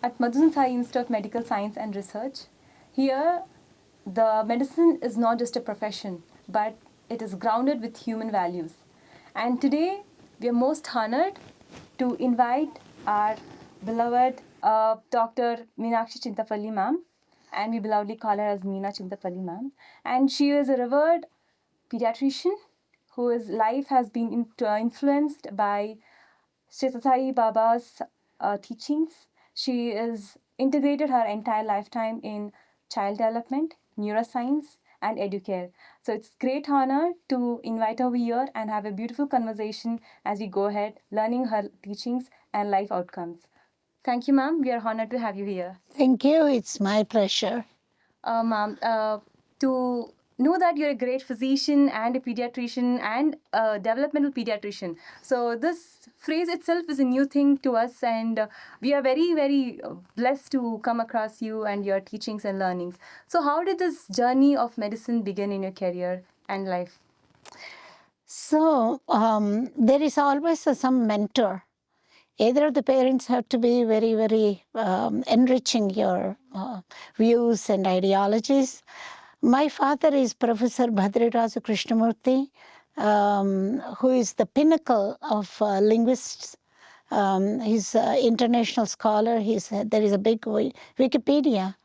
at Madhusan Sai Institute of Medical Science and Research. Here, the medicine is not just a profession, but it is grounded with human values. And today, we are most honored to invite our beloved Dr. Meenakshi Chintapalli ma'am, and we belovedly call her as Meena Chintapalli ma'am. And she is a revered pediatrician whose life has been influenced by Sri Sai Baba's teachings. She is integrated her entire lifetime in child development, neuroscience, and educare. So it's great honor to invite her over here and have a beautiful conversation as we go ahead, learning her teachings and life outcomes. Thank you, ma'am. We are honored to have you here. Thank you. It's my pleasure. Ma'am, to know that you're a great physician and a pediatrician and a developmental pediatrician. So this phrase itself is a new thing to us, and we are very, very blessed to come across you and your teachings and learnings. So how did this journey of medicine begin in your career and life? So there is always some mentor. Either the parents have to be very, very enriching your views and ideologies. My father is Professor Bhadraraja Krishnamurthy, who is the pinnacle of linguists. He's an international scholar. There is a big Wikipedia.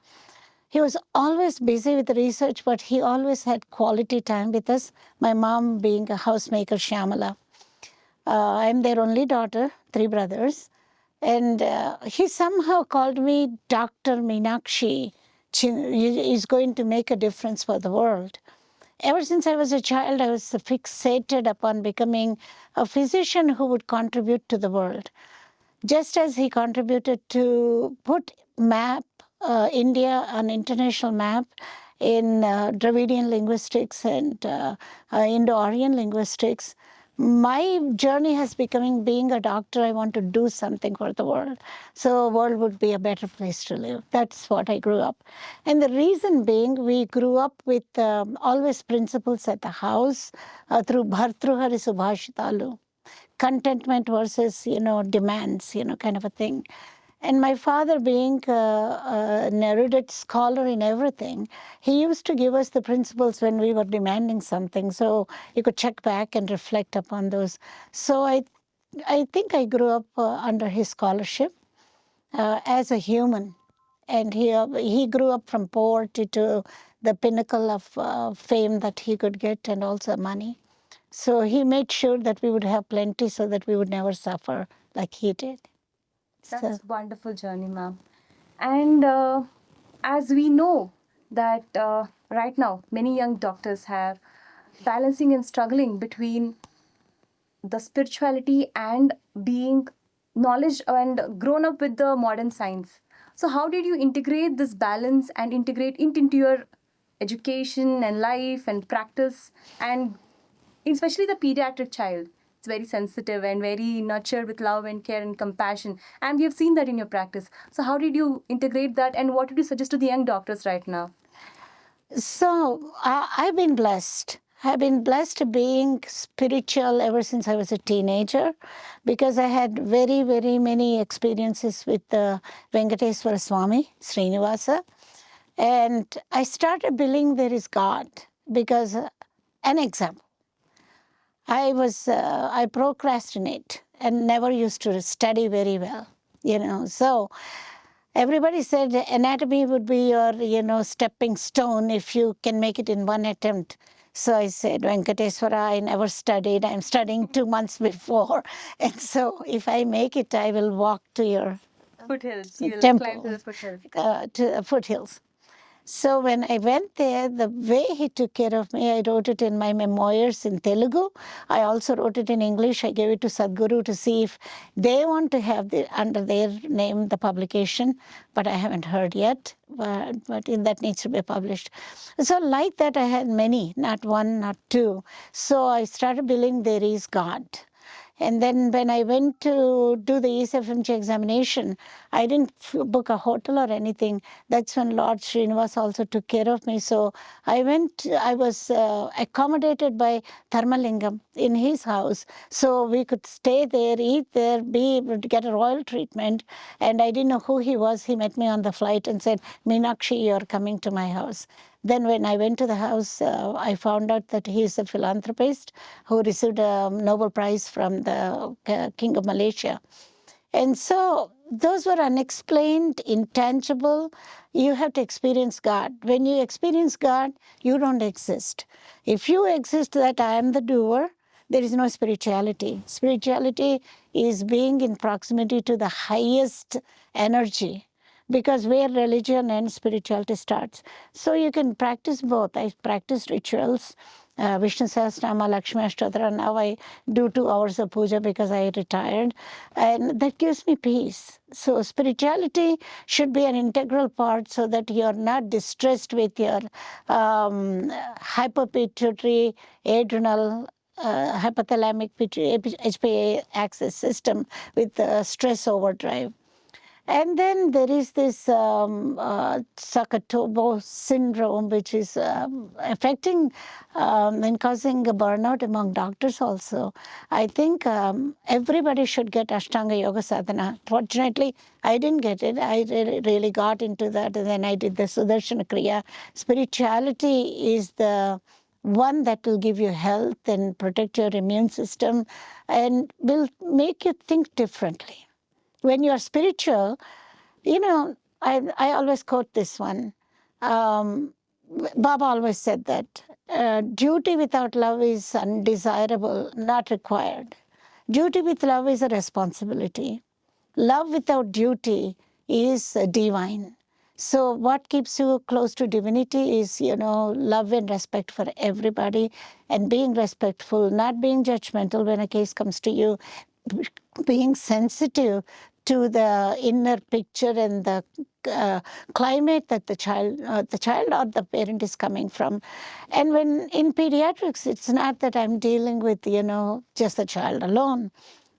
He was always busy with research, but he always had quality time with us, my mom being a housemaker, Shyamala. I'm their only daughter, 3 brothers. And he somehow called me Dr. Meenakshi. He is going to make a difference for the world. Ever since I was a child, I was fixated upon becoming a physician who would contribute to the world. Just as he contributed to put India on international map in Dravidian linguistics and Indo-Aryan linguistics, my journey has become being a doctor. I want to do something for the world. So the world would be a better place to live. That's what I grew up. And the reason being, we grew up with always principles at the house through Bhartruhari Subhashitalu. Contentment versus, demands, kind of a thing. And my father, being an erudite scholar in everything, he used to give us the principles when we were demanding something. So you could check back and reflect upon those. So I think I grew up under his scholarship as a human. And he grew up from poverty to the pinnacle of fame that he could get, and also money. So he made sure that we would have plenty so that we would never suffer like he did. That's a wonderful journey, ma'am. And as we know that right now many young doctors have balancing and struggling between the spirituality and being knowledge and grown up with the modern science. So how did you integrate this balance and integrate it into your education and life and practice, and especially the pediatric child? It's very sensitive and very nurtured with love and care and compassion, and we have seen that in your practice. So how did you integrate that, and what would you suggest to the young doctors right now? So I've been blessed. I've been blessed being spiritual ever since I was a teenager, because I had very, very many experiences with Venkateswara Swami, Srinivasa. And I started believing there is God because, an example, I procrastinate and never used to study very well, So everybody said anatomy would be your, stepping stone if you can make it in one attempt. So I said, Venkateswara, I never studied. I'm studying 2 months before. And so if I make it, I will walk to your Foothills. You will climb to temple, the foothills. to the foothills. So when I went there, the way he took care of me, I wrote it in my memoirs in Telugu. I also wrote it in English. I gave it to Sadhguru to see if they want to have under their name the publication, but I haven't heard yet. But that needs to be published. So like that, I had many, not one, not two. So I started believing there is God. And then when I went to do the ECFMG examination, I didn't book a hotel or anything. That's when Lord Srinivas also took care of me. So I was accommodated by Tharmalingam in his house. So we could stay there, eat there, be able to get a royal treatment. And I didn't know who he was. He met me on the flight and said, Meenakshi, you're coming to my house. Then when I went to the house, I found out that he is a philanthropist who received a Nobel Prize from the King of Malaysia. And so those were unexplained, intangible. You have to experience God. When you experience God, you don't exist. If you exist that I am the doer, there is no spirituality. Spirituality is being in proximity to the highest energy, because where religion and spirituality starts. So you can practice both. I practice rituals, Vishnu Sahasranama, Lakshmi Ashtotara. Now I do 2 hours of puja because I retired. And that gives me peace. So spirituality should be an integral part so that you're not distressed with your hyperpituitary, adrenal, hypothalamic HPA axis system with stress overdrive. And then there is this Sakatobo syndrome, which is affecting and causing a burnout among doctors also. I think everybody should get Ashtanga Yoga Sadhana. Fortunately, I didn't get it. I really got into that, and then I did the Sudarshana Kriya. Spirituality is the one that will give you health and protect your immune system and will make you think differently. When you are spiritual, I always quote this one. Um, Baba always said that duty without love is undesirable, not required. Duty with love is a responsibility. Love without duty is divine. So what keeps you close to divinity is, love and respect for everybody, and being respectful, not being judgmental when a case comes to you, being sensitive to the inner picture and the climate that the child or the parent is coming from. And when in pediatrics, it's not that I'm dealing with, just the child alone.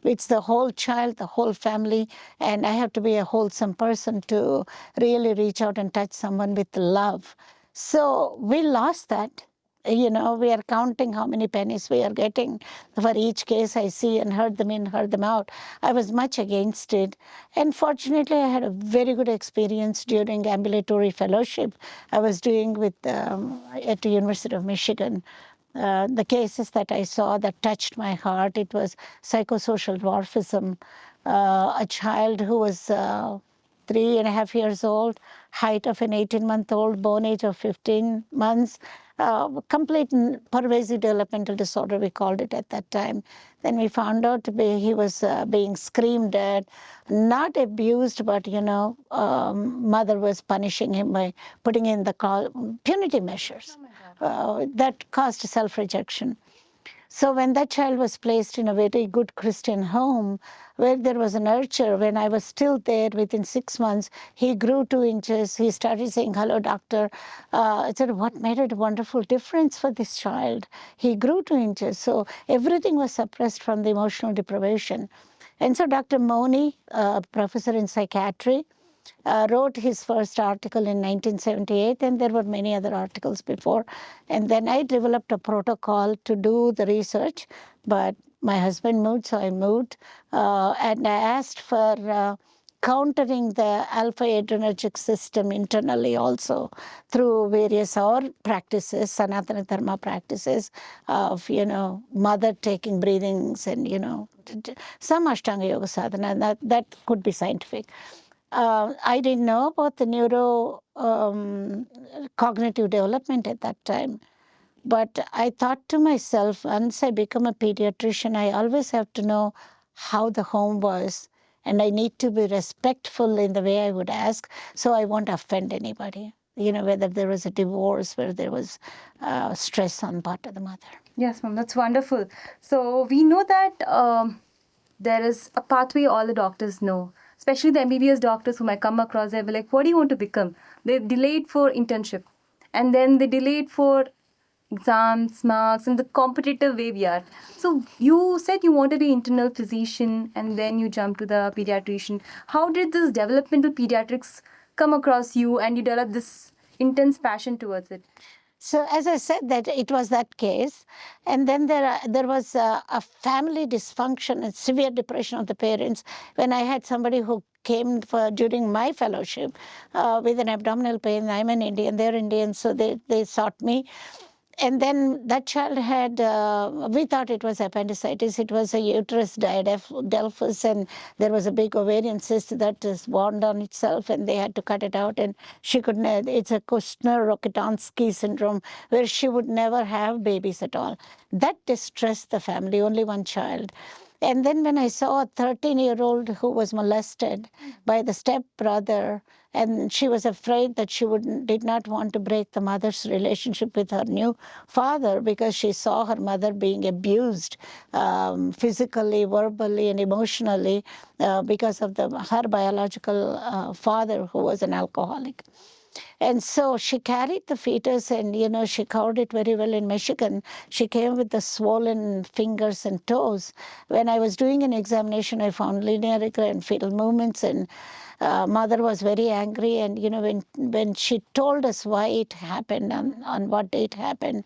It's the whole child, the whole family, and I have to be a wholesome person to really reach out and touch someone with love. So we lost that. We are counting how many pennies we are getting for each case I see, and herd them in, herd them out. I was much against it. And fortunately, I had a very good experience during ambulatory fellowship I was doing at the University of Michigan. The cases that I saw that touched my heart, it was psychosocial dwarfism, a child who was 3.5 years old, height of an 18-month-old, bone age of 15 months, complete pervasive developmental disorder, we called it at that time. Then we found out he was being screamed at, not abused, but, mother was punishing him by putting in the punitive measures that caused self-rejection. So when that child was placed in a very good Christian home, where there was a nurture, when I was still there, within 6 months, he grew 2 inches. He started saying, "Hello, doctor." I said, what made a wonderful difference for this child? He grew 2 inches. So everything was suppressed from the emotional deprivation. And so Dr. Moni, a professor in psychiatry, wrote his first article in 1978, and there were many other articles before. And then I developed a protocol to do the research, but my husband moved, so I moved. And I asked for countering the alpha adrenergic system internally also through various our practices, Sanatana Dharma practices of, mother taking breathings and, some Ashtanga Yoga sadhana, that could be scientific. I didn't know about the cognitive development at that time. But I thought to myself, once I become a pediatrician, I always have to know how the home was. And I need to be respectful in the way I would ask, so I won't offend anybody. Whether there was a divorce, where there was stress on part of the mother. Yes, ma'am, that's wonderful. So we know that there is a pathway all the doctors know, especially the MBBS doctors whom I come across. They were like, "What do you want to become?" They delayed for internship, and then they delayed for exams, marks, and the competitive way we are. So you said you want to be internal physician, and then you jump to the pediatrician. How did this developmental pediatrics come across you, and you develop this intense passion towards it? So as I said, that it was that case, and then there was a family dysfunction and severe depression of the parents when I had somebody who came for during my fellowship with an abdominal pain. I'm an Indian, they're Indian, so they sought me. And then that child had, we thought it was appendicitis. It was a uterus diadelphus, and there was a big ovarian cyst that is wound on itself, and they had to cut it out. And she could, it's a Kushner-Rokitansky syndrome, where she would never have babies at all. That distressed the family, only one child. And then when I saw a 13-year-old who was molested by the stepbrother, and she was afraid that she did not want to break the mother's relationship with her new father because she saw her mother being abused physically, verbally, and emotionally because of her biological father, who was an alcoholic. And so she carried the fetus, and she covered it very well in Michigan. She came with the swollen fingers and toes. When I was doing an examination, I found linear and fetal movements, and mother was very angry. And when she told us why it happened, on what date happened,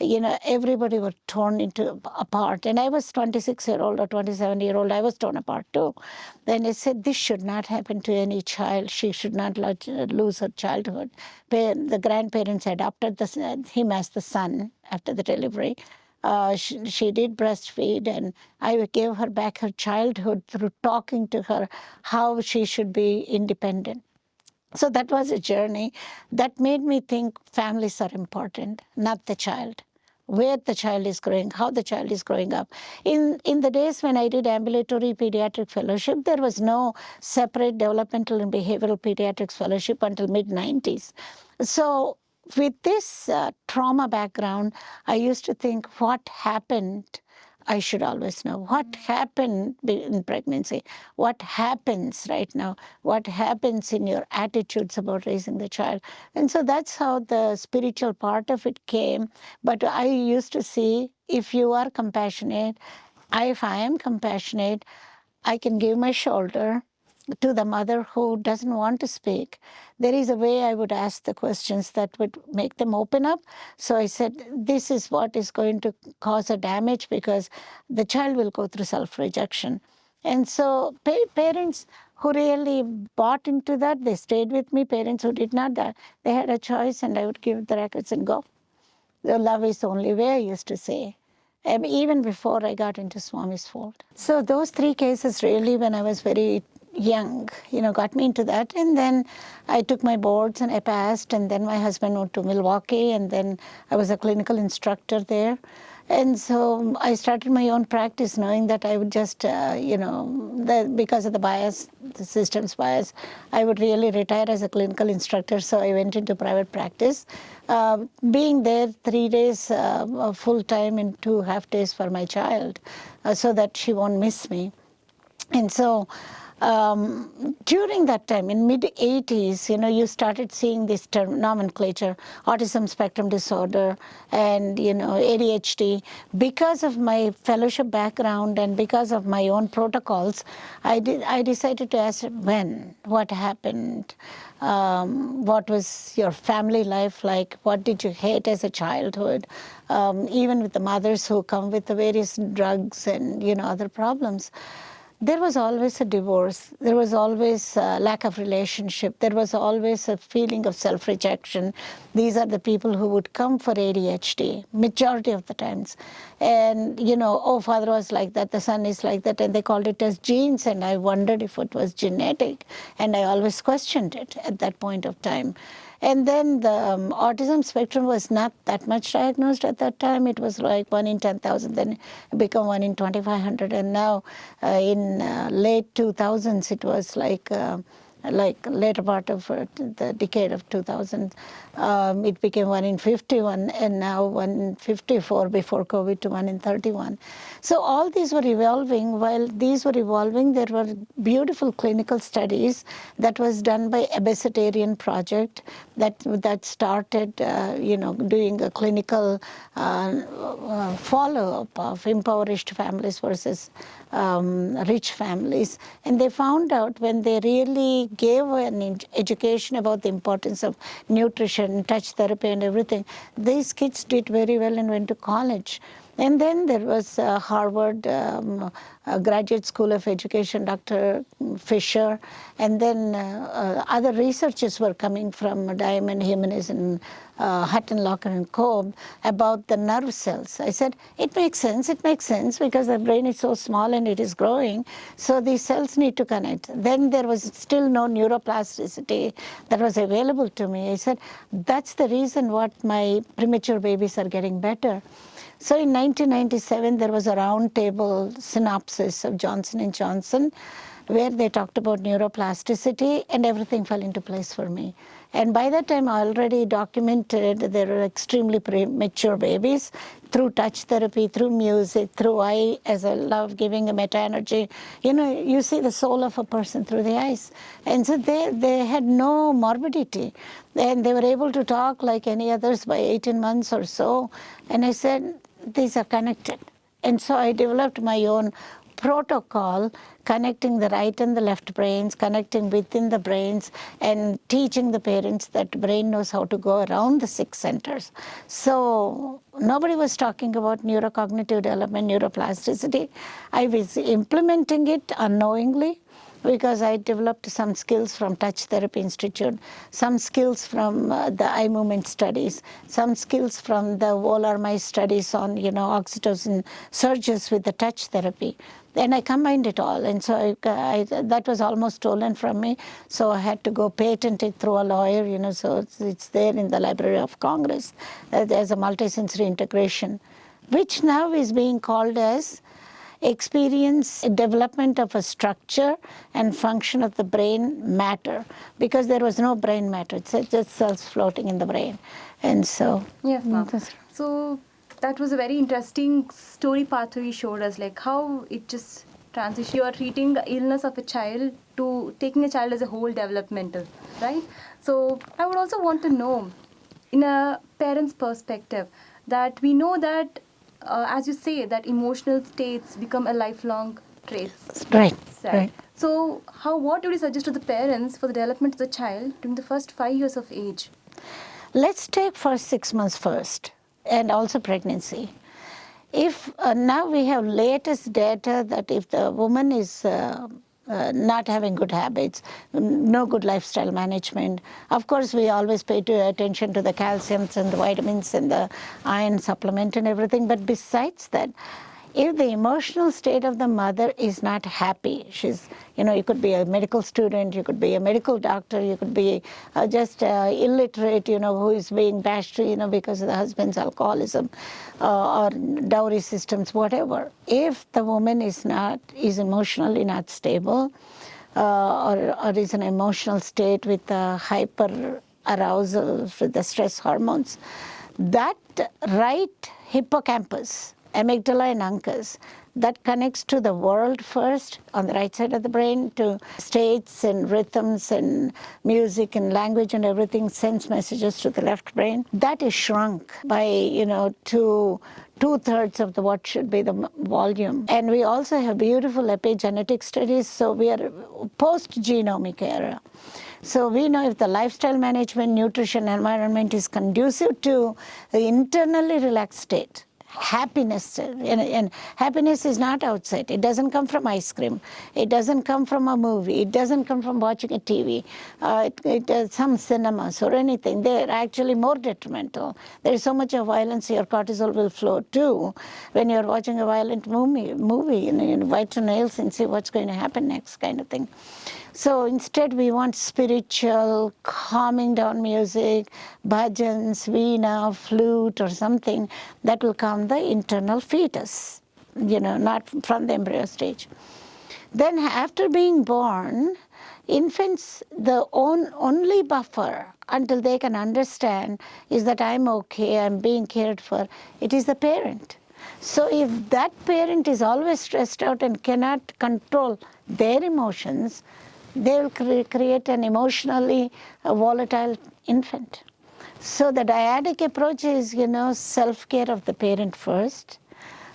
everybody was torn into apart. And I was 26-year-old or 27-year-old. I was torn apart too. Then I said, this should not happen to any child. She should not lose her childhood. The grandparents adopted him as the son after the delivery. She did breastfeed, and I gave her back her childhood through talking to her how she should be independent. So that was a journey that made me think families are important, not the child. Where the child is growing, how the child is growing up. In the days when I did ambulatory pediatric fellowship, there was no separate developmental and behavioral pediatrics fellowship until mid-90s. So with this trauma background, I used to think, what happened? I should always know what happened in pregnancy, what happens right now, what happens in your attitudes about raising the child. And so that's how the spiritual part of it came. But I used to see, if you are compassionate, if I am compassionate, I can give my shoulder to the mother who doesn't want to speak. There is a way I would ask the questions that would make them open up. So I said, this is what is going to cause a damage, because the child will go through self-rejection. And so parents who really bought into that, they stayed with me. Parents who did not, they had a choice, and I would give the records and go. The love is the only way, I used to say, even before I got into Swami's fold. So those three cases really, when I was very young, got me into that. And then I took my boards and I passed, and then my husband moved to Milwaukee, and then I was a clinical instructor there. And so I started my own practice, knowing that I would just, because of the bias, the system's bias, I would really retire as a clinical instructor. So I went into private practice, being there 3 days full time and 2 half days for my child, so that she won't miss me. And so during that time, in mid-80s, you started seeing this term nomenclature, autism spectrum disorder, and ADHD. Because of my fellowship background and because of my own protocols, I decided to ask what happened, what was your family life like, what did you hate as a childhood, even with the mothers who come with the various drugs and other problems. There was always a divorce. There was always a lack of relationship. There was always a feeling of self-rejection. These are the people who would come for ADHD, majority of the times. And, father was like that, the son is like that, and they called it as genes, and I wondered if it was genetic. And I always questioned it at that point of time. And then the autism spectrum was not that much diagnosed at that time. It was like 1 in 10,000, then it became 1 in 2,500. And now in late 2000s, it was like like later part of the decade of 2000. It became 1 in 51, and now 1 in 54 before COVID to 1 in 31. So all these were evolving. While these were evolving, there were beautiful clinical studies that was done by Abecedarian Project that started, doing a clinical follow-up of impoverished families versus rich families. And they found out when they really gave an education about the importance of nutrition, touch therapy and everything, these kids did very well and went to college. And then there was Harvard Graduate School of Education, Dr. Fisher, and then other researchers were coming from Diamond, Jimenez, and Hutton, Locker, and Cobb about the nerve cells. I said, it makes sense, because the brain is so small and it is growing, so these cells need to connect. Then there was still no neuroplasticity that was available to me. I said, that's the reason what my premature babies are getting better. So in 1997, there was a roundtable synopsis of Johnson & Johnson where they talked about neuroplasticity, and everything fell into place for me. And by that time, I already documented there were extremely premature babies through touch therapy, through music, through eye, as I love giving a meta-energy. You see the soul of a person through the eyes. And so they had no morbidity. And they were able to talk like any others by 18 months or so. And I said, these are connected. And so I developed my own protocol connecting the right and the left brains, connecting within the brains, and teaching the parents that brain knows how to go around the 6 centers. So nobody was talking about neurocognitive development, neuroplasticity. I was implementing it unknowingly, because I developed some skills from Touch Therapy Institute, some skills from the eye movement studies, some skills from the volar mice studies on, oxytocin surges with the touch therapy. And I combined it all, and so that was almost stolen from me. So I had to go patent it through a lawyer, so it's there in the Library of Congress as a multisensory integration, which now is being called as experience development of a structure and function of the brain matter, because there was no brain matter. It's just cells floating in the brain. And so yes, ma'am. So that was a very interesting story pathway you showed us, like how it just transitions. You are treating the illness of a child to taking a child as a whole developmental, right? So I would also want to know, in a parent's perspective, that we know that as you say, that emotional states become a lifelong traits. Right, right. So what would you suggest to the parents for the development of the child during the first 5 years of age? Let's take first 6 months first, and also pregnancy. If now we have latest data that if the woman is not having good habits, no good lifestyle management. Of course, we always pay attention to the calciums and the vitamins and the iron supplement and everything. But besides that, if the emotional state of the mother is not happy, she's, you could be a medical student, you could be a medical doctor, you could be just illiterate, who is being bashed, because of the husband's alcoholism or dowry systems, whatever. If the woman is emotionally not stable, or is an emotional state with hyper arousal with the stress hormones, that right hippocampus, amygdala and uncus, that connects to the world first on the right side of the brain, to states and rhythms and music and language and everything, sends messages to the left brain. That is shrunk by, to 2/3 of what should be the volume. And we also have beautiful epigenetic studies, so we are post-genomic era. So we know if the lifestyle management, nutrition, environment is conducive to the internally relaxed state, happiness, and happiness is not outside. It doesn't come from ice cream. It doesn't come from a movie. It doesn't come from watching a TV, some cinemas or anything. They're actually more detrimental. There is so much of violence, your cortisol will flow too. When you're watching a violent movie, you bite your nails and see what's going to happen next, kind of thing. So instead, we want spiritual, calming down music, bhajans, veena, flute, or something that will calm the internal fetus, not from the embryo stage. Then after being born, Infants, the only buffer until they can understand is that I'm okay, I'm being cared for. It is the parent. So if that parent is always stressed out and cannot control their emotions, they will create an emotionally volatile infant. So the dyadic approach is, self-care of the parent first,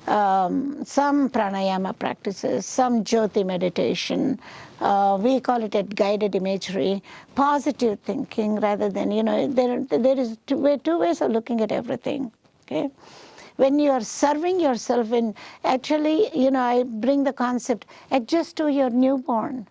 some pranayama practices, some jyoti meditation. We call it a guided imagery, positive thinking rather than, there is two ways of looking at everything. Okay? When you are serving yourself, and actually, I bring the concept, adjust to your newborn,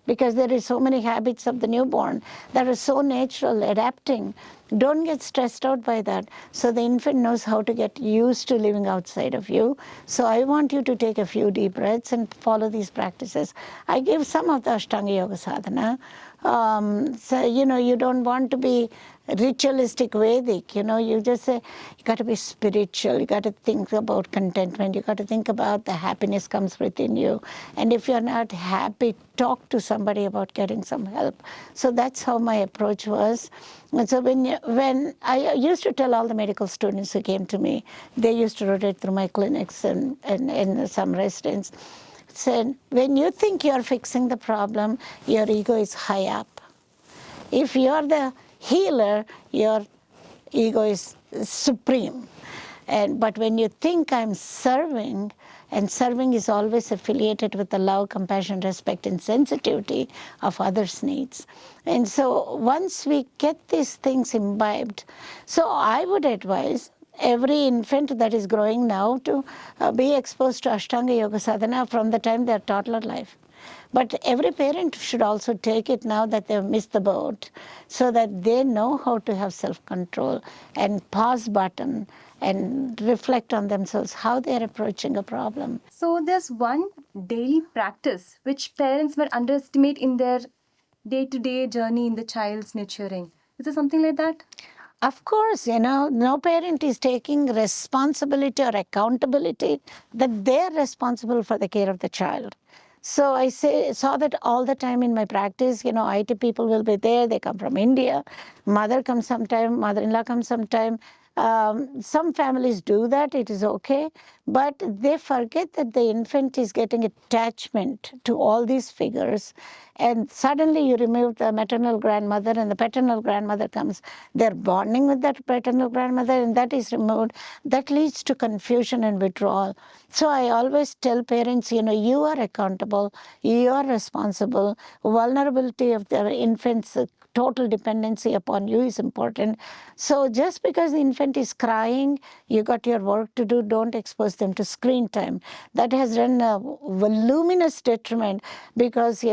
because there is so many habits of the newborn that are so natural, adapting. Don't get stressed out by that. So the infant knows how to get used to living outside of you. So I want you to take a few deep breaths and follow these practices. I give some of the Ashtanga Yoga Sadhana. So, you don't want to be ritualistic Vedic, you just say, you got to be spiritual, you got to think about contentment, you got to think about the happiness comes within you. And if you're not happy, talk to somebody about getting some help. So that's how my approach was. And so when I used to tell all the medical students who came to me, they used to rotate through my clinics and some residents, said, when you think you're fixing the problem, your ego is high up. If you're the healer, your ego is supreme. But when you think I'm serving, and serving is always affiliated with the love, compassion, respect, and sensitivity of others' needs. And so once we get these things imbibed, so I would advise every infant that is growing now to be exposed to Ashtanga Yoga Sadhana from the time they're toddler life. But every parent should also take it now that they've missed the boat, so that they know how to have self-control and pause button and reflect on themselves, how they're approaching a problem. So there's one daily practice which parents might underestimate in their day-to-day journey in the child's nurturing. Is there something like that? Of course, no parent is taking responsibility or accountability that they're responsible for the care of the child. So I saw that all the time in my practice. IT people will be there. They come from India. Mother comes sometime. Mother-in-law comes sometime. Some families do that. It is okay. But they forget that the infant is getting attachment to all these figures. And suddenly you remove the maternal grandmother and the paternal grandmother comes. They're bonding with that paternal grandmother, and that is removed. That leads to confusion and withdrawal. So I always tell parents, you are accountable, you are responsible. Vulnerability of their infants, total dependency upon you is important. So just because the infant is crying, you got your work to do. Don't expose them to screen time. That has done a voluminous detriment because,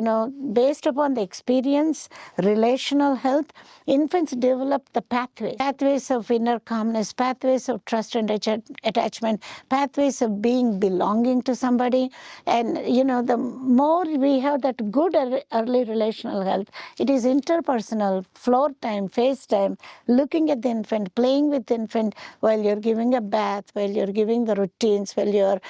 based upon the experience, relational health, infants develop the pathways of inner calmness, pathways of trust and attachment, pathways of being belonging to somebody. And, the more we have that good early relational health, it is interpersonal, floor time, face time, looking at the infant, playing with the infant while you're giving a bath, while you're giving the routines, while you're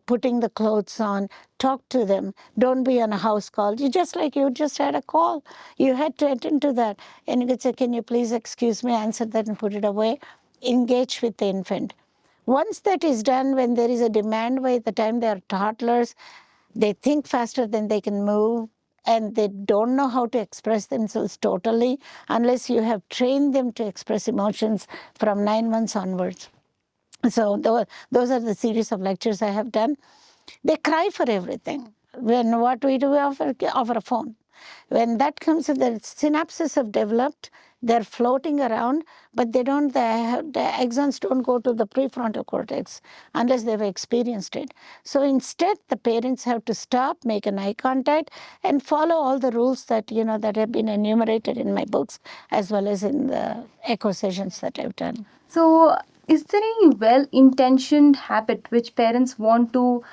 putting the clothes on. Talk to them. Don't be on a house call. You just had a call. You had to attend to that. And you could say, can you please excuse me, answer that and put it away. Engage with the infant. Once that is done, when there is a demand by the time they are toddlers, they think faster than they can move, and they don't know how to express themselves totally unless you have trained them to express emotions from 9 months onwards. So those are the series of lectures I have done. They cry for everything. When what we do, we offer a phone. When that comes, the synapses have developed. They're floating around, but they don't. The axons don't go to the prefrontal cortex unless they've experienced it. So instead, the parents have to stop, make an eye contact, and follow all the rules that that have been enumerated in my books as well as in the echo sessions that I've done. So, is there any well intentioned habit which parents want to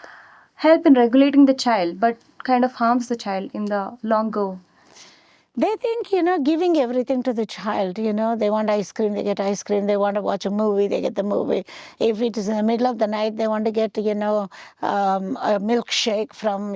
help in regulating the child but kind of harms the child in the long go? They think, giving everything to the child, they want ice cream, they get ice cream. They want to watch a movie, they get the movie. If it is in the middle of the night, they want to get, a milkshake from,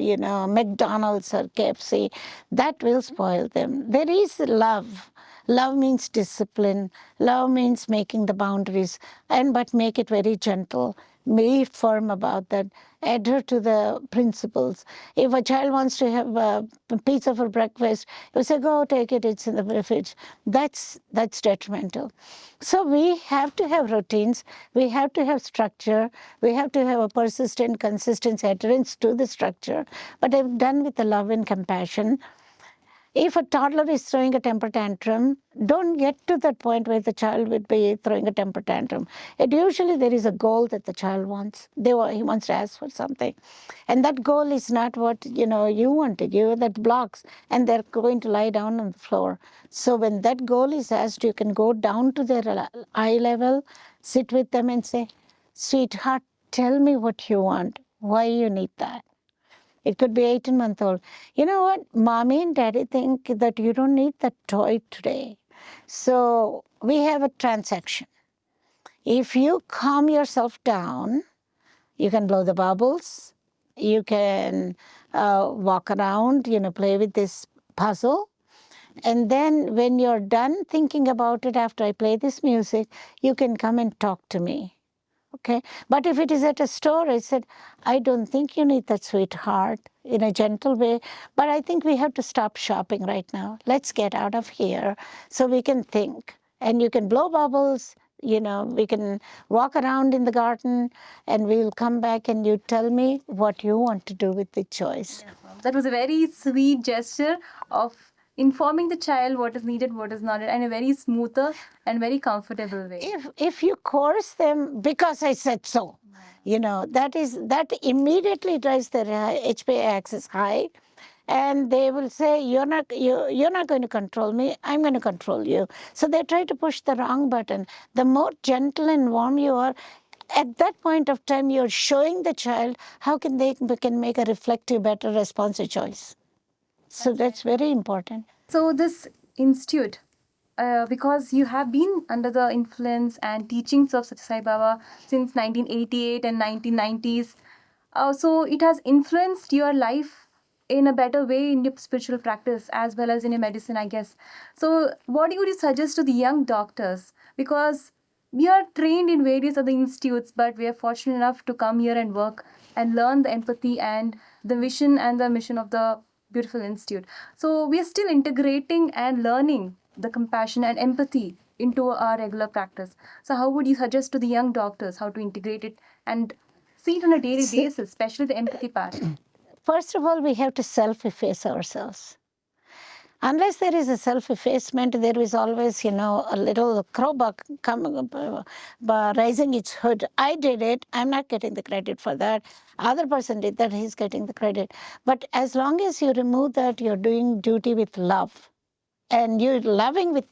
McDonald's or KFC. That will spoil them. There is love. Love means discipline. Love means making the boundaries, but make it very gentle. Be firm about that. Adhere to the principles. If a child wants to have a pizza for breakfast, you say, "Go take it. It's in the fridge." That's detrimental. So we have to have routines. We have to have structure. We have to have a persistent, consistent adherence to the structure, but done with the love and compassion. If a toddler is throwing a temper tantrum, don't get to that point where the child would be throwing a temper tantrum. Usually there is a goal that the child wants. He wants to ask for something. And that goal is not what you want to give, that blocks. And they're going to lie down on the floor. So when that goal is asked, you can go down to their eye level, sit with them and say, "Sweetheart, tell me what you want, why you need that." It could be 18-month-old. You know what? Mommy and daddy think that you don't need that toy today. So we have a transaction. If you calm yourself down, you can blow the bubbles. You can walk around, play with this puzzle. And then when you're done thinking about it after I play this music, you can come and talk to me. Okay, but if it is at a store, I said, "I don't think you need that, sweetheart," in a gentle way. But I think we have to stop shopping right now. Let's get out of here so we can think. And you can blow bubbles, we can walk around in the garden, and we'll come back and you tell me what you want to do with the choice. Yes, ma'am. That was a very sweet gesture of informing the child what is needed, what is not, and a very smoother and very comfortable way. If you coerce them because I said so, that immediately drives their HPA axis high, and they will say, you're not going to control me, I'm going to control you. So they try to push the wrong button. The more gentle and warm you are, at that point of time, you're showing the child how can they can make a reflective, better responsive choice. So that's very important. So this institute, because you have been under the influence and teachings of Sathya Sai Baba since 1988 and 1990s, so it has influenced your life in a better way in your spiritual practice as well as in your medicine, I guess. So what would you suggest to the young doctors? Because we are trained in various other institutes, but we are fortunate enough to come here and work and learn the empathy and the vision and the mission of the beautiful institute. So we are still integrating and learning the compassion and empathy into our regular practice. So how would you suggest to the young doctors how to integrate it and see it on a daily basis, especially the empathy part? First of all, we have to self-efface ourselves. Unless there is a self-effacement, there is always, a little crowbar raising its hood. I did it. I'm not getting the credit for that. Other person did that. He's getting the credit. But as long as you remove that, you're doing duty with love, and you're loving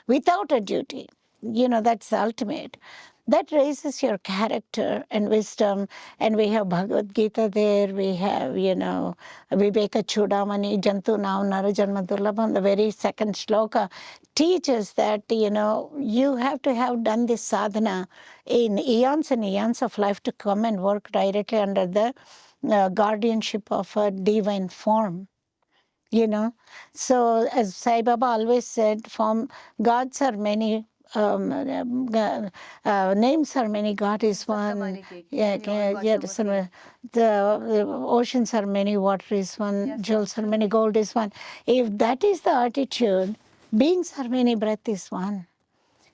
without a duty. That's the ultimate. That raises your character and wisdom. And we have Bhagavad Gita there. We have, Viveka Chudamani, Jantu Now Narajanma Durlabham. The very second shloka teaches that, you have to have done this sadhana in eons and eons of life to come and work directly under the guardianship of a divine form. So as Sai Baba always said, gods are many, names are many, God is one. The oceans are many, water is one, jewels are many, gold is one. If that is the attitude, beings are many, breath is one.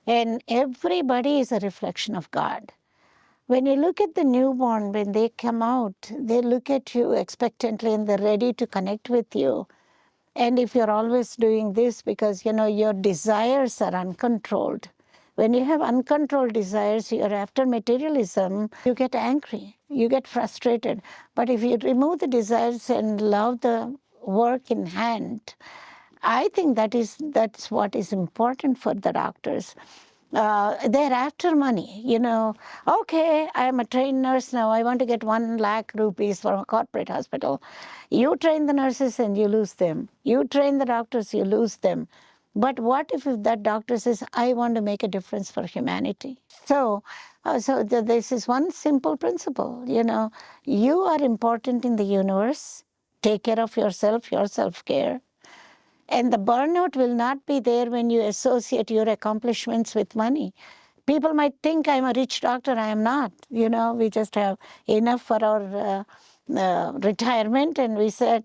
And everybody is a reflection of God. When you look at the newborn, when they come out, they look at you expectantly and they're ready to connect with you. And if you're always doing this because, your desires are uncontrolled. When you have uncontrolled desires, you're after materialism, you get angry, you get frustrated. But if you remove the desires and love the work in hand, I think that's what is important for the doctors. They're after money, you know. Okay, I'm a trained nurse now. I want to get 1 lakh rupees from a corporate hospital. You train the nurses and you lose them. You train the doctors, you lose them. But what if that doctor says, I want to make a difference for humanity? So this is one simple principle, you know. You are important in the universe. Take care of yourself, your self-care. And the burnout will not be there when you associate your accomplishments with money. People might think I'm a rich doctor. I am not. You know, we just have enough for our retirement. And we said,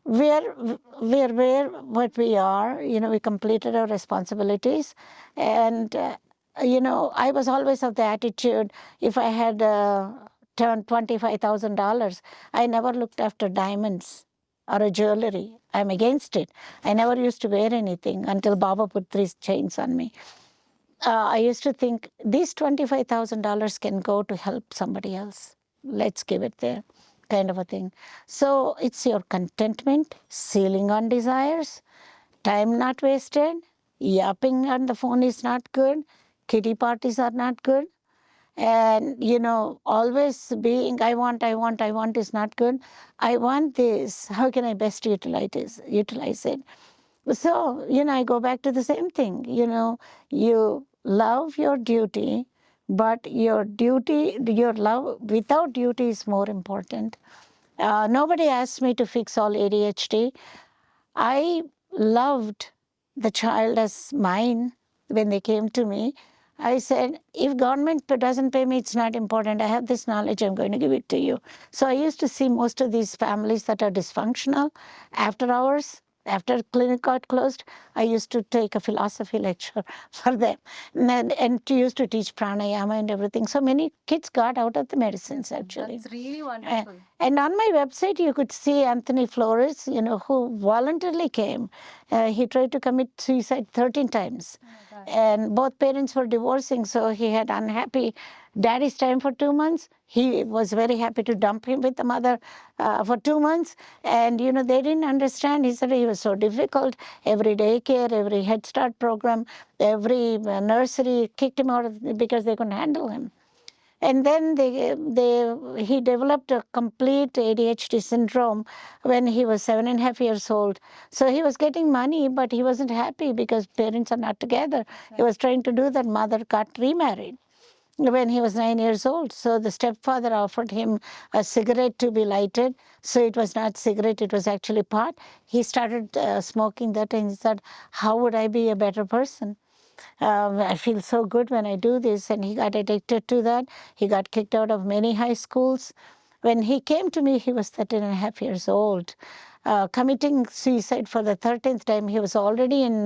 we're where what we are. You know, we completed our responsibilities. And, you know, I was always of the attitude, if I had turned $25,000, I never looked after diamonds or a jewelry. I'm against it. I never used to wear anything until Baba put 3 chains on me. I used to think these $25,000 can go to help somebody else. Let's give it there, kind of a thing. So it's your contentment, sealing on desires, time not wasted, yapping on the phone is not good, kitty parties are not good. And, you know, always being, I want is not good. I want this. How can I best utilize it? So, you know, I go back to the same thing. You know, you love your duty, but your love without duty is more important. Nobody asked me to fix all ADHD. I loved the child as mine when they came to me. I said, if government doesn't pay me, it's not important. I have this knowledge, I'm going to give it to you. So I used to see most of these families that are dysfunctional after hours. After clinic got closed, I used to take a philosophy lecture for them and to used to teach pranayama and everything. So many kids got out of the medicines, actually. That's really wonderful. And on my website, you could see Anthony Flores, you know, who voluntarily came. He tried to commit suicide 13 times. Oh my God. And both parents were divorcing, so he had unhappy daddy's time for 2 months. He was very happy to dump him with the mother for 2 months. And, you know, they didn't understand. He said he was so difficult. Every daycare, every Head Start program, every nursery kicked him out because they couldn't handle him. And then he developed a complete ADHD syndrome when he was 7.5 years old. So he was getting money, but he wasn't happy because parents are not together. He was trying to do that. Mother got remarried when he was 9 years old. So the stepfather offered him a cigarette to be lighted. So it was not cigarette, it was actually pot. He started smoking that and he said, how would I be a better person? I feel so good when I do this. And he got addicted to that. He got kicked out of many high schools. When he came to me, he was 13.5 years old. Committing suicide for the 13th time. He was already in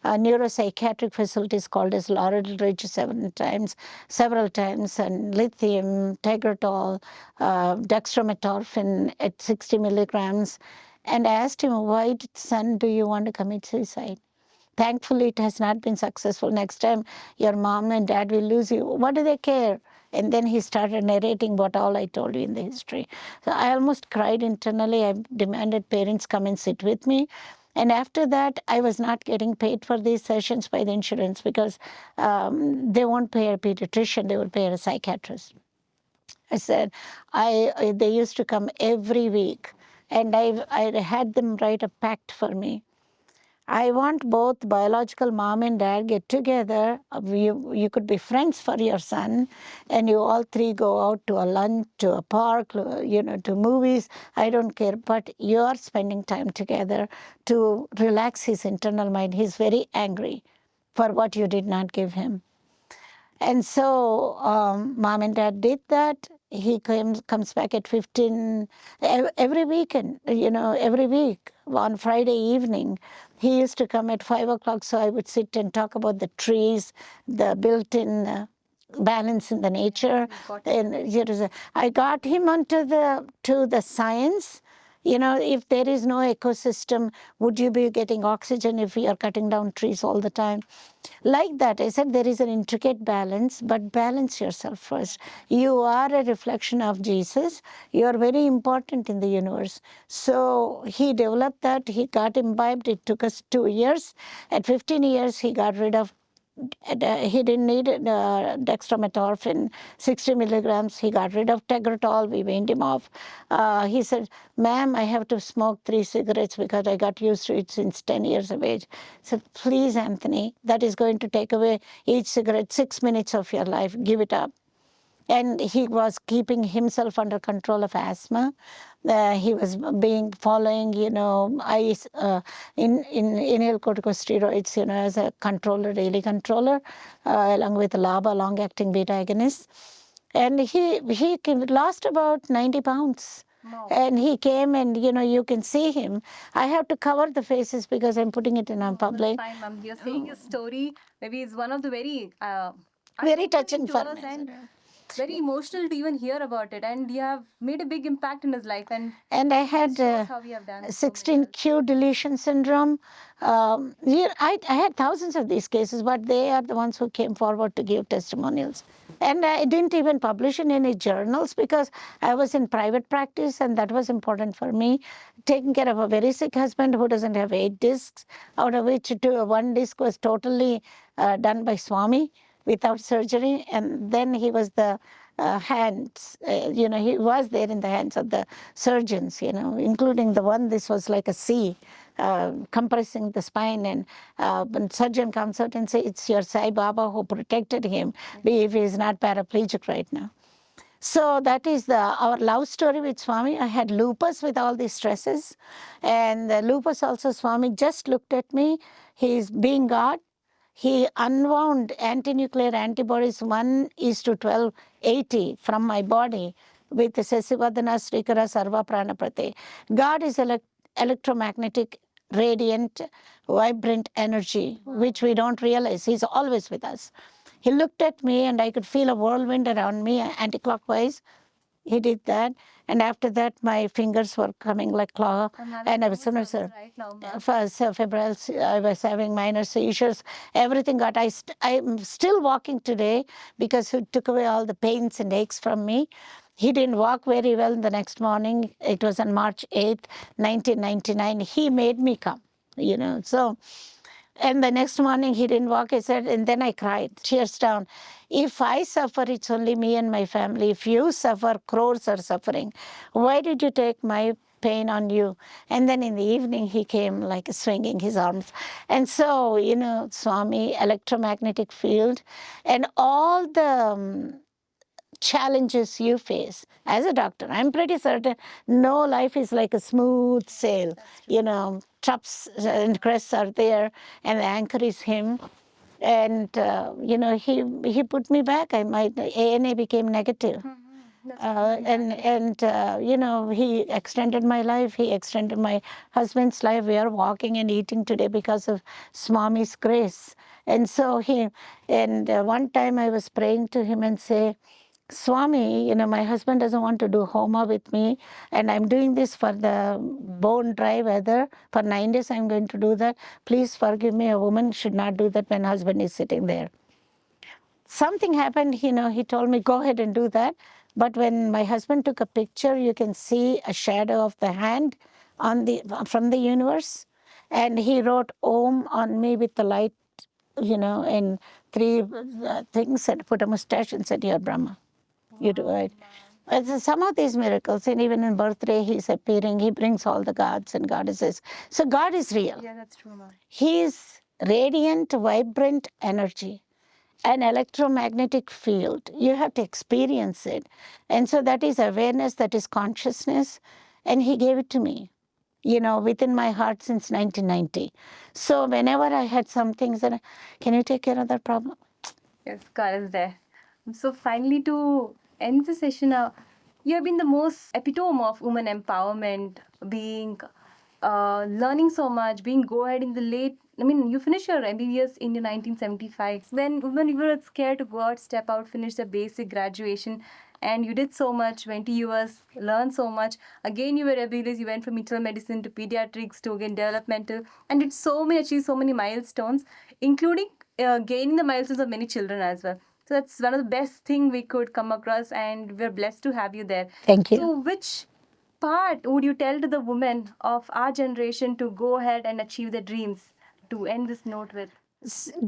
neuropsychiatric facilities called as Laurel Ridge several times, and lithium, Tegretol, dextromethorphan at 60 milligrams. And I asked him, why, son, do you want to commit suicide? Thankfully, it has not been successful. Next time, your mom and dad will lose you. What do they care? And then he started narrating what all I told you in the history. So I almost cried internally. I demanded parents come and sit with me. And after that, I was not getting paid for these sessions by the insurance because they won't pay a pediatrician, they would pay a psychiatrist. I said, they used to come every week, and I had them write a pact for me. I want both biological mom and dad get together. You could be friends for your son, and you all three go out to a lunch, to a park, you know, to movies. I don't care, but you are spending time together to relax his internal mind. He's very angry for what you did not give him. And so mom and dad did that. He comes back at 15, every weekend, you know, every week on Friday evening. He used to come at 5 o'clock, so I would sit and talk about the trees, the built-in balance in the nature. And I got him onto the science. You know, if there is no ecosystem, would you be getting oxygen if we are cutting down trees all the time? Like that, I said there is an intricate balance, but balance yourself first. You are a reflection of Jesus. You are very important in the universe. So he developed that. He got imbibed. It took us 2 years. At 15 years, he got rid of he didn't need dextromethorphan, 60 milligrams. He got rid of Tegretol. We weaned him off. He said, ma'am, I have to smoke 3 cigarettes because I got used to it since 10 years of age. I said, please, Anthony, that is going to take away each cigarette 6 minutes of your life. Give it up. And he was keeping himself under control of asthma. He was following, inhaled corticosteroids, as a controller, daily controller, along with LABA, long-acting beta agonists. And he lost about 90 pounds. Wow. And he came and, you can see him. I have to cover the faces because I'm putting it in public. Fine, ma'am. You're saying his story maybe is one of the very Very touching to for us me. and very emotional to even hear about it. And you have made a big impact in his life. And I had shows how we have done. 16q deletion syndrome. I had thousands of these cases, but they are the ones who came forward to give testimonials. And I didn't even publish in any journals because I was in private practice, and that was important for me. Taking care of a very sick husband who doesn't have 8 discs, out of which 1 disc was totally done by Swami without surgery, and then he was the hands, he was there in the hands of the surgeons, including the one, this was like a C, compressing the spine, and when surgeon comes out and say, it's your Sai Baba who protected him, if he is not paraplegic right now. So that is our love story with Swami. I had lupus with all these stresses, and the lupus also, Swami just looked at me. He's being God. He unwound anti-nuclear antibodies 1:1280 from my body with Sesivadana Srikara Sarva Pranaprate. God is electromagnetic, radiant, vibrant energy, which we don't realize. He's always with us. He looked at me and I could feel a whirlwind around me anti-clockwise. He did that, and after that, my fingers were coming like claw, and I was right now, ma'am. febrile. I was having minor seizures. Everything got. I'm still walking today because he took away all the pains and aches from me. He didn't walk very well the next morning. It was on March 8th, 1999. He made me come, so. And the next morning he didn't walk. He said, and then I cried, tears down. If I suffer, it's only me and my family. If you suffer, crores are suffering. Why did you take my pain on you? And then in the evening he came like swinging his arms. And so, Swami, electromagnetic field, and all the challenges you face as a doctor. I'm pretty certain no life is like a smooth sail. Troughs and crests are there, and the anchor is him. And he put me back. My ANA became negative. He extended my life. He extended my husband's life. We are walking and eating today because of Swami's grace. And so one time I was praying to him and say, Swami, my husband doesn't want to do Homa with me, and I'm doing this for the bone dry weather. For 9 days, I'm going to do that. Please forgive me. A woman should not do that when husband is sitting there. Something happened, he told me, go ahead and do that. But when my husband took a picture, you can see a shadow of the hand from the universe. And he wrote Om on me with the light, and 3 things, and put a mustache and said, you're Brahma. You do it. Some of these miracles, and even in birthday, he's appearing. He brings all the gods and goddesses. So God is real. Yeah, that's true, ma'am. He is radiant, vibrant energy, an electromagnetic field. You have to experience it. And so that is awareness, that is consciousness. And he gave it to me, within my heart since 1990. So whenever I had some things that, can you take care of that problem? Yes, God is there. So finally, to end the session, you have been the most epitome of woman empowerment, being learning so much, being go ahead in the late. I mean, you finished your MBBS in your 1975. When women you were scared to go out, step out, finish the basic graduation, and you did so much, went to US, learned so much. Again, you were rebellious. You went from internal medicine to pediatrics to again developmental, and did so many, achieved so many milestones, including gaining the milestones of many children as well. So that's one of the best thing we could come across, and we're blessed to have you there. Thank you. So which part would you tell to the women of our generation to go ahead and achieve their dreams? To end this note with.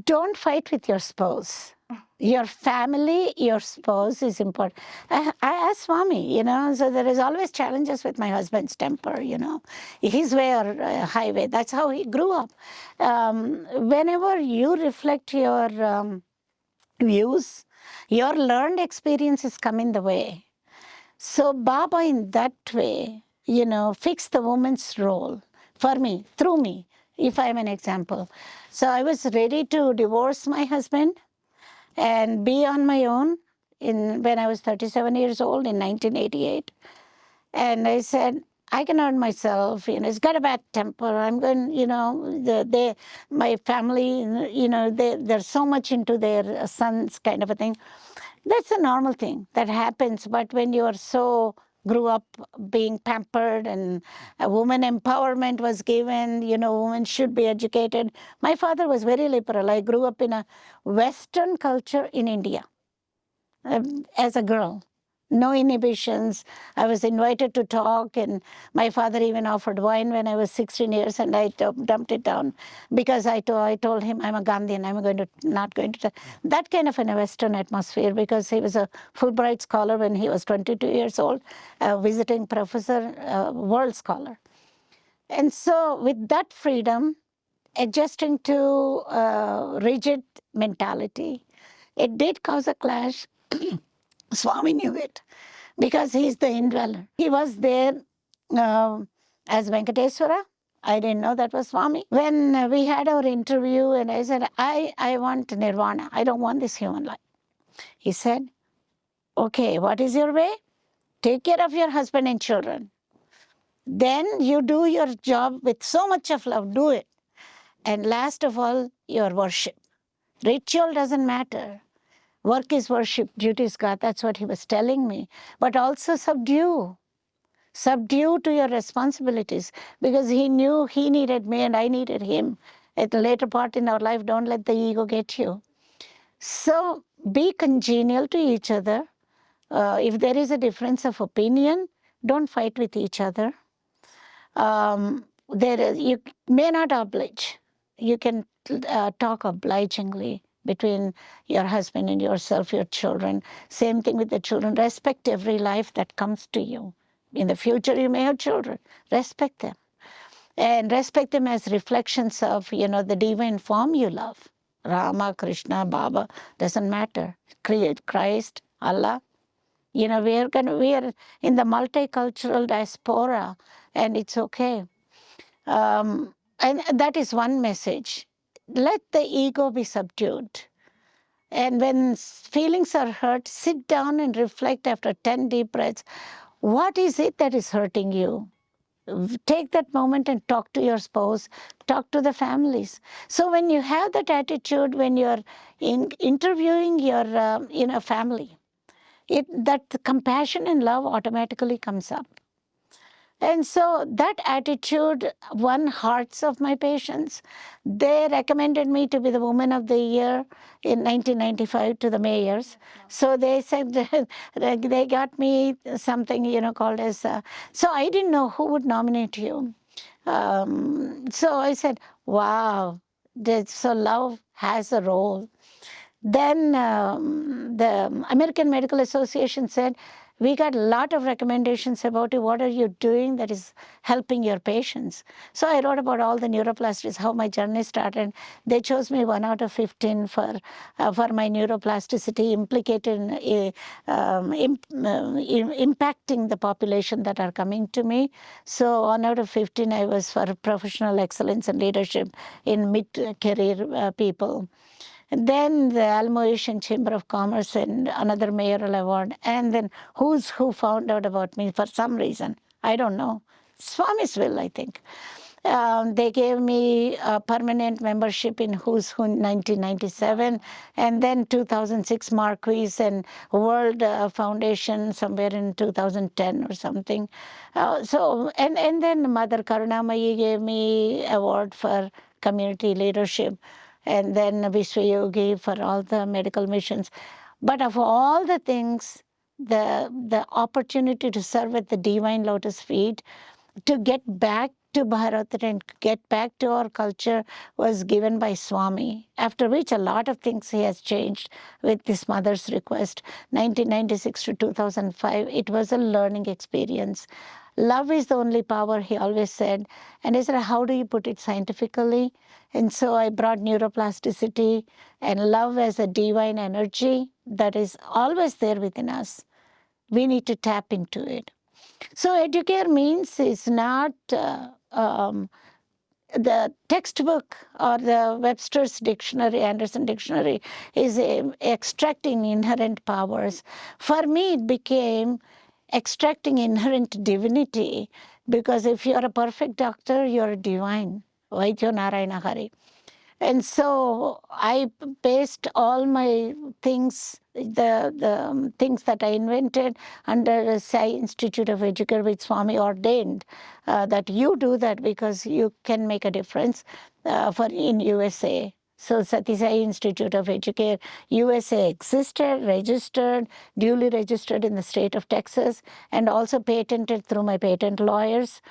Don't fight with your spouse. Your family, your spouse is important. I asked Swami, so there is always challenges with my husband's temper, his way or highway. That's how he grew up. Whenever you reflect your views, your learned experiences come in the way. So Baba, in that way, fixed the woman's role for me, through me, if I'm an example. So I was ready to divorce my husband and be on my own when I was 37 years old in 1988. And I said, I can earn myself. It's got a bad temper. I'm going, my family, they're so much into their sons, kind of a thing. That's a normal thing that happens. But when you are so grew up being pampered and a woman empowerment was given, women should be educated. My father was very liberal. I grew up in a Western culture in India as a girl. No inhibitions. I was invited to talk, and my father even offered wine when I was 16 years, and I dumped it down because I told him I'm a Gandhian. I'm not going to. That kind of in a Western atmosphere, because he was a Fulbright scholar when he was 22 years old, a visiting professor, world scholar. And so, with that freedom, adjusting to rigid mentality, it did cause a clash. Swami knew it because he's the indweller. He was there as Venkateswara. I didn't know that was Swami. When we had our interview and I said, I want nirvana. I don't want this human life. He said, okay, what is your way? Take care of your husband and children. Then you do your job with so much of love. Do it. And last of all, your worship. Ritual doesn't matter. Work is worship, duty is God. That's what he was telling me. But also subdue. Subdue to your responsibilities, because he knew he needed me and I needed him. At a later part in our life, don't let the ego get you. So be congenial to each other. If there is a difference of opinion, don't fight with each other. You may not oblige. You can talk obligingly between your husband and yourself, your children. Same thing with the children. Respect every life that comes to you. In the future, you may have children. Respect them. And respect them as reflections of, the divine form you love. Rama, Krishna, Baba, doesn't matter. Create Christ, Allah. We are in the multicultural diaspora, and it's okay. And that is one message. Let the ego be subdued. And when feelings are hurt, sit down and reflect after 10 deep breaths. What is it that is hurting you? Take that moment and talk to your spouse, talk to the families. So when you have that attitude, when you're interviewing your family, that compassion and love automatically comes up. And so that attitude won hearts of my patients. They recommended me to be the Woman of the Year in 1995 to the mayors. So they said they got me something, called as. So I didn't know who would nominate you. So I said, wow, so love has a role. Then the American Medical Association said, we got a lot of recommendations about you. What are you doing that is helping your patients? So I wrote about all the neuroplastics, how my journey started. They chose me 1 out of 15 for my neuroplasticity implicated in impacting the population that are coming to me. So 1 out of 15, I was for professional excellence and leadership in mid-career people. And then the Almo Asian Chamber of Commerce and another mayoral award. And then who's who found out about me for some reason. I don't know. Swami's will, I think. They gave me a permanent membership in Who's Who in 1997, and then 2006 Marquis and World Foundation somewhere in 2010 or something. And then Mother Karunamayi gave me award for community leadership, and then Vishwayogi for all the medical missions. But of all the things, the opportunity to serve at the divine lotus feet, to get back to Bharat and get back to our culture was given by Swami, after which a lot of things he has changed with his mother's request. 1996 to 2005, it was a learning experience. Love is the only power, he always said. And I said, how do you put it scientifically? And so I brought neuroplasticity and love as a divine energy that is always there within us. We need to tap into it. So educare means is not the textbook or the Webster's dictionary, Anderson dictionary, is extracting inherent powers. For me, it became extracting inherent divinity, because if you're a perfect doctor, you're divine. Vaidyo Narayana Hari. And so I based all my things, the things that I invented, under the Sai Institute of Educare, which Swami ordained that you do that because you can make a difference for in USA. So Sati Sai Institute of Educare USA existed, registered, duly registered in the state of Texas, and also patented through my patent lawyers.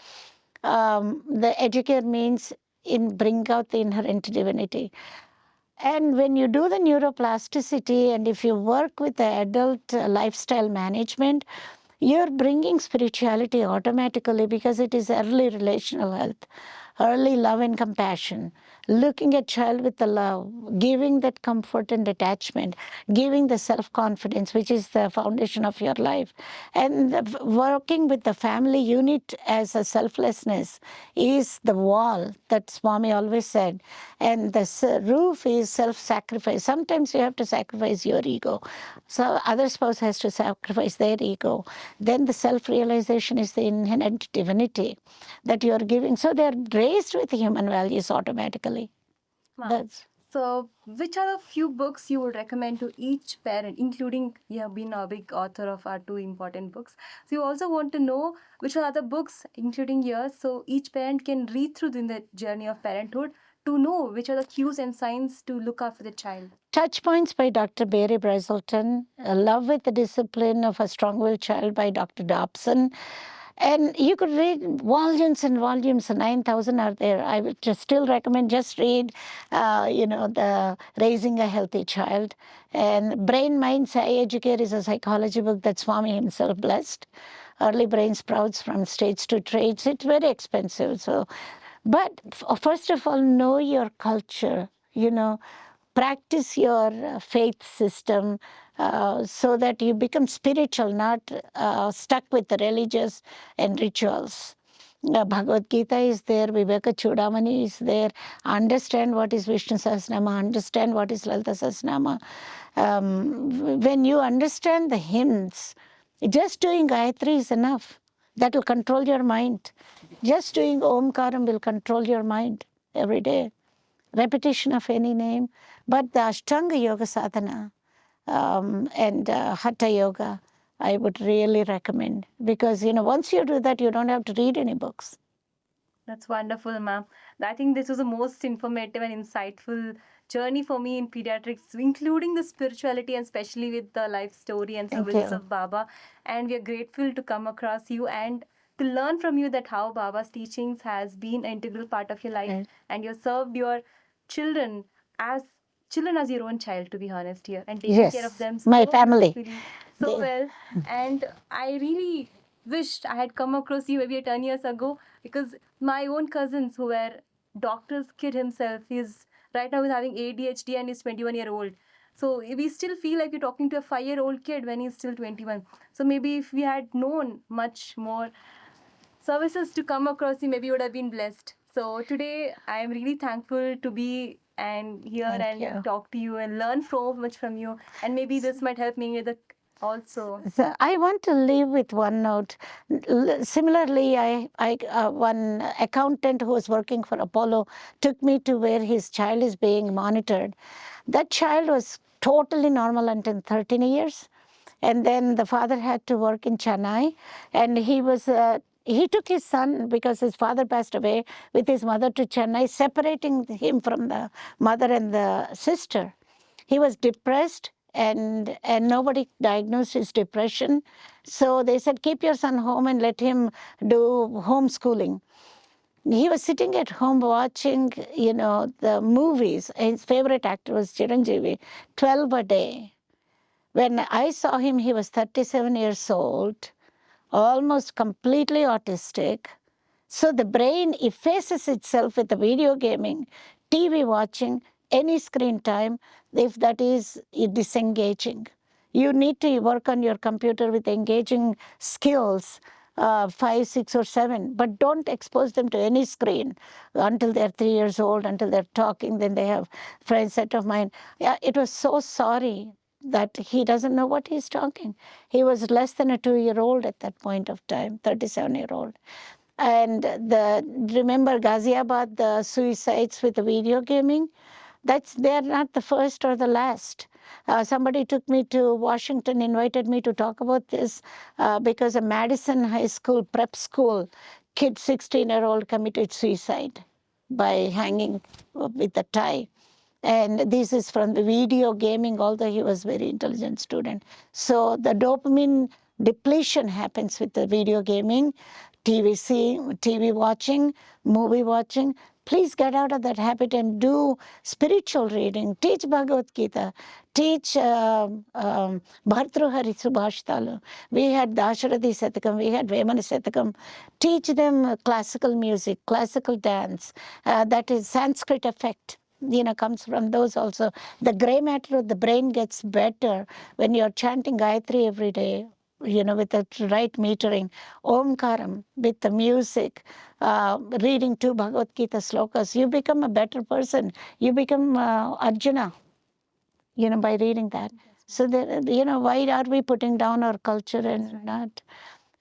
The educare means in bring out the inherent divinity. And when you do the neuroplasticity, and if you work with the adult lifestyle management, you're bringing spirituality automatically, because it is early relational health, early love and compassion, looking at child with the love, giving that comfort and attachment, giving the self-confidence, which is the foundation of your life. And working with the family unit as a selflessness is the wall that Swami always said. And the roof is self-sacrifice. Sometimes you have to sacrifice your ego. So other spouse has to sacrifice their ego. Then the self-realization is the inherent divinity that you are giving. So they're raised with human values automatically. Wow. That's So, which are the few books you would recommend to each parent, including you have been a big author of our two important books. So, you also want to know which are the books, including yours, so each parent can read through in the journey of parenthood to know which are the cues and signs to look after the child. Touch Points by Dr. Barry Brazelton, Love with the Discipline of a Strong-Willed Child by Dr. Dobson. And you could read volumes and volumes, 9,000 are there. I would just still recommend just read, the Raising a Healthy Child. And Brain Mind Educare is a psychology book that Swami himself blessed. Early Brain Sprouts from States to Trades. It's very expensive. So, but first of all, know your culture, practice your faith system so that you become spiritual, not stuck with the religious and rituals. Bhagavad Gita is there, Viveka Chudamani is there. Understand what is Vishnu Sahasranama, understand what is Lalita Sahasranama. When you understand the hymns, just doing Gayatri is enough. That will control your mind. Just doing Omkaram will control your mind every day. Repetition of any name, but the Ashtanga Yoga Sadhana and Hatha Yoga, I would really recommend, because once you do that, you don't have to read any books. That's wonderful, ma'am. I think this was the most informative and insightful journey for me in pediatrics, including the spirituality and especially with the life story and Thank services you. of Baba. And we are grateful to come across you and to learn from you that how Baba's teachings has been an integral part of your life, Right. and you served your children as your own child, to be honest here, and taking care of Yes, them my so family. beautifully, so They- well. And I really wished I had come across you maybe 10 years ago, because my own cousins who were doctor's kid himself is right now is having ADHD and is 21-year-old. So we still feel like we're talking to a 5-year-old kid when he's still 21. So maybe if we had known much more services to come across you, maybe you would have been blessed. So today I am really thankful to be and here Thank and you. talk to you and learn so much from you. And maybe this might help me with the also. So I want to leave with one note. Similarly, one accountant who was working for Apollo took me to where his child is being monitored. That child was totally normal until 13 years. And then the father had to work in Chennai, and he took his son, because his father passed away, with his mother to Chennai, separating him from the mother and the sister. He was depressed, and nobody diagnosed his depression. So they said, keep your son home and let him do homeschooling. He was sitting at home watching, the movies. His favorite actor was Chiranjeevi, 12 a day. When I saw him, he was 37 years old, almost completely autistic. So the brain effaces itself with the video gaming, TV watching, any screen time, if that is disengaging. You need to work on your computer with engaging skills, 5, 6, or 7, but don't expose them to any screen until they're 3 years old, until they're talking, then they have friends set of mind. Yeah, it was so sorry that he doesn't know what he's talking. He was less than a 2-year-old at that point of time, 37-year-old. And remember Ghaziabad, the suicides with the video gaming? They're not the first or the last. Somebody took me to Washington, invited me to talk about this because a Madison High School prep school kid, 16-year-old, committed suicide by hanging with a tie. And this is from the video gaming, although he was a very intelligent student. So the dopamine depletion happens with the video gaming, TV seeing, TV watching, movie watching. Please get out of that habit and do spiritual reading. Teach Bhagavad Gita. Teach Bhartruhari Subhashtalu. We had Dasharati Satakam, we had Vemana Satakam. Teach them classical music, classical dance. That is Sanskrit effect, comes from those also. The gray matter of the brain gets better when you're chanting Gayatri every day, with the right metering, Omkaram, with the music, reading 2 Bhagavad Gita slokas. You become a better person. You become Arjuna, by reading that. So, why are we putting down our culture and not?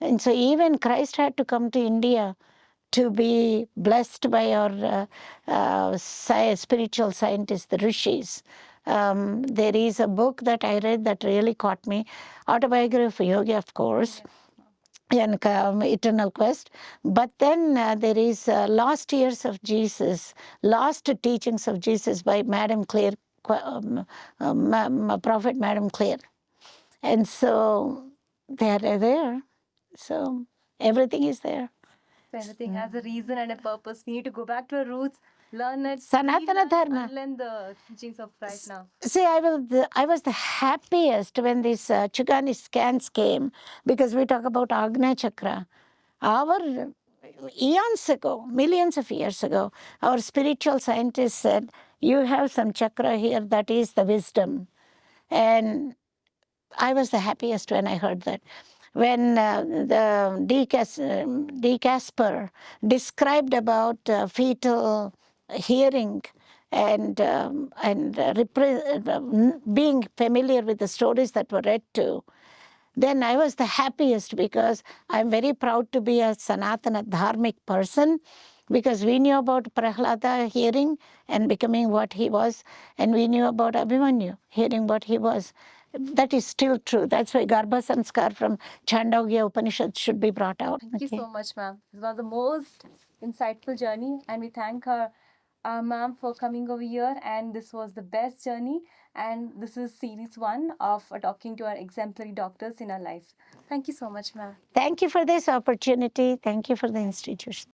And so even Christ had to come to India to be blessed by our spiritual scientists, the rishis. There is a book that I read that really caught me, Autobiography of Yogi, of course, and Eternal Quest. But then there is Lost Years of Jesus, Lost Teachings of Jesus by Madame Claire, Prophet Madame Claire. And so they are there. So everything is there. So everything has a reason and a purpose. We need to go back to our roots, learn it, Sanatana Dharma. unlearn the teachings of right now. See, I was the happiest when these Chugani scans came, because we talk about Agna Chakra. Our eons ago, millions of years ago, our spiritual scientists said, you have some chakra here that is the wisdom. And I was the happiest when I heard that. When the D. Casper described about fetal hearing and being familiar with the stories that were read to, then I was the happiest, because I'm very proud to be a Sanatana Dharmic person, because we knew about Prahlada hearing and becoming what he was, and we knew about Abhimanyu hearing what he was. That is still true. That's why Garbha Sanskar from Chandogya Upanishad should be brought out. Thank you so much, ma'am. It was the most insightful journey, and we thank her, ma'am, for coming over here. And this was the best journey. And this is series 1 of talking to our exemplary doctors in our life. Thank you so much, ma'am. Thank you for this opportunity. Thank you for the institution.